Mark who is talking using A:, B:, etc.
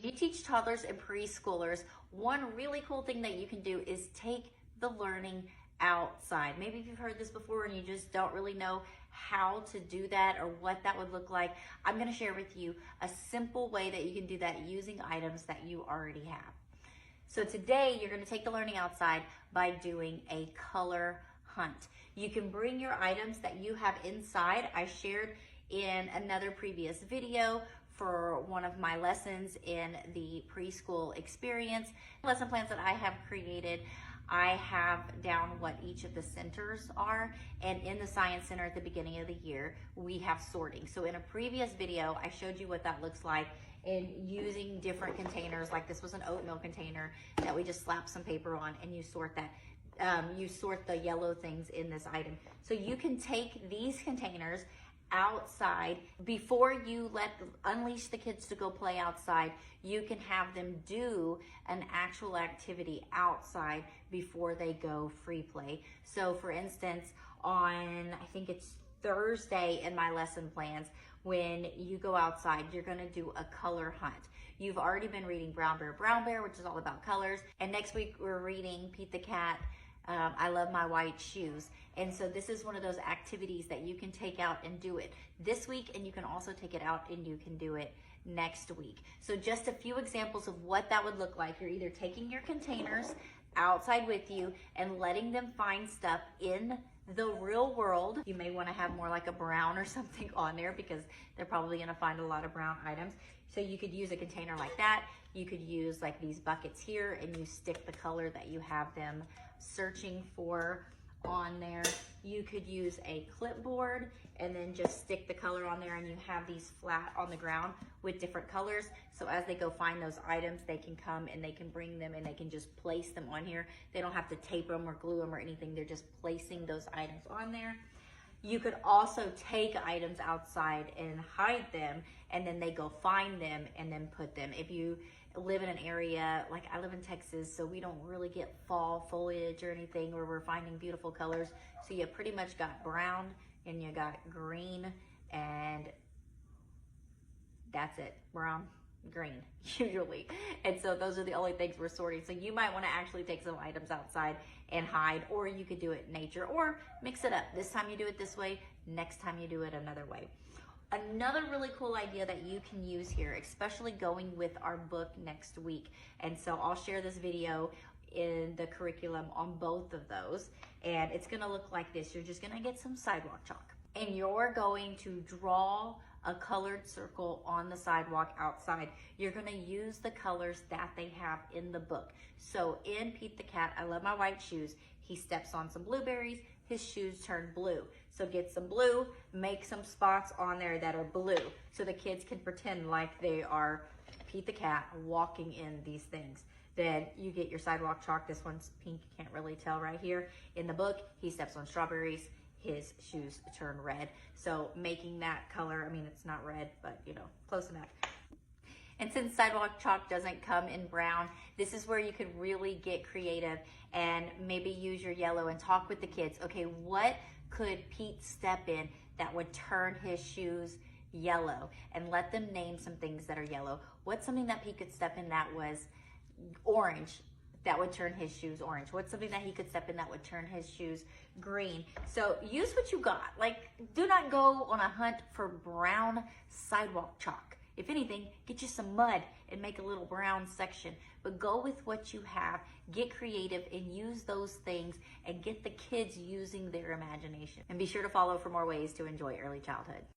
A: If you teach toddlers and preschoolers, one really cool thing that you can do is take the learning outside. Maybe if you've heard this before and you just don't really know how to do that or what that would look like, I'm going to share with you a simple way that you can do that using items that you already have. So today you're going to take the learning outside by doing a color hunt. You can bring your items that you have inside. I shared in another previous video for one of my lessons in the preschool experience. Lesson plans that I have created, I have down what each of the centers are, and in the science center at the beginning of the year, we have sorting. So in a previous video, I showed you what that looks like in using different containers, like this was an oatmeal container that we just slapped some paper on and you sort that. You sort the yellow things in this item. So you can take these containers outside before you unleash the kids to go play outside. You can have them do an actual activity outside before they go free play. So for instance, on I think it's Thursday in my lesson plans, when you go outside, you're gonna do a color hunt. You've already been reading Brown Bear, which is all about colors. And next week we're reading Pete the Cat, I Love My White Shoes. And so this is one of those activities that you can take out and do it this week, and you can also take it out and you can do it next week. So just a few examples of what that would look like. You're either taking your containers outside with you and letting them find stuff in the real world. You may want to have more like a brown or something on there because they're probably going to find a lot of brown items. So you could use a container like that. You could use like these buckets here and you stick the color that you have them searching for on there. You could use a clipboard and then just stick the color on there, and you have these flat on the ground with different colors. So as they go find those items, they can come and they can bring them and they can just place them on here. They don't have to tape them or glue them or anything. They're just placing those items on there. You could also take items outside and hide them, and then they go find them and then put them. If you live in an area, like I live in Texas, so we don't really get fall foliage or anything where we're finding beautiful colors. So you pretty much got brown and you got green, and that's it, brown, green, usually. And so those are the only things we're sorting. So you might want to actually take some items outside and hide, or you could do it in nature, or mix it up. This time you do it this way, next time you do it another way. Another really cool idea that you can use here, especially going with our book next week. And so I'll share this video in the curriculum on both of those. And it's gonna look like this. You're just gonna get some sidewalk chalk, and you're going to draw a colored circle on the sidewalk outside. You're gonna use the colors that they have in the book. So in Pete the Cat, I Love My White Shoes, he steps on some blueberries, his shoes turn blue. So get some blue, make some spots on there that are blue, so the kids can pretend like they are Pete the Cat walking in these things. Then you get your sidewalk chalk. This one's pink, you can't really tell right here. In the book, he steps on strawberries, his shoes turn red. So making that color, I mean, it's not red, but you know, close enough. And since sidewalk chalk doesn't come in brown, this is where you could really get creative and maybe use your yellow and talk with the kids. Okay, what could Pete step in that would turn his shoes yellow? And let them name some things that are yellow. What's something that Pete could step in that was orange, that would turn his shoes orange? What's something that he could step in that would turn his shoes green? So use what you got. Like, do not go on a hunt for brown sidewalk chalk. If anything, get you some mud and make a little brown section. But go with what you have, get creative, and use those things and get the kids using their imagination. And be sure to follow for more ways to enjoy early childhood.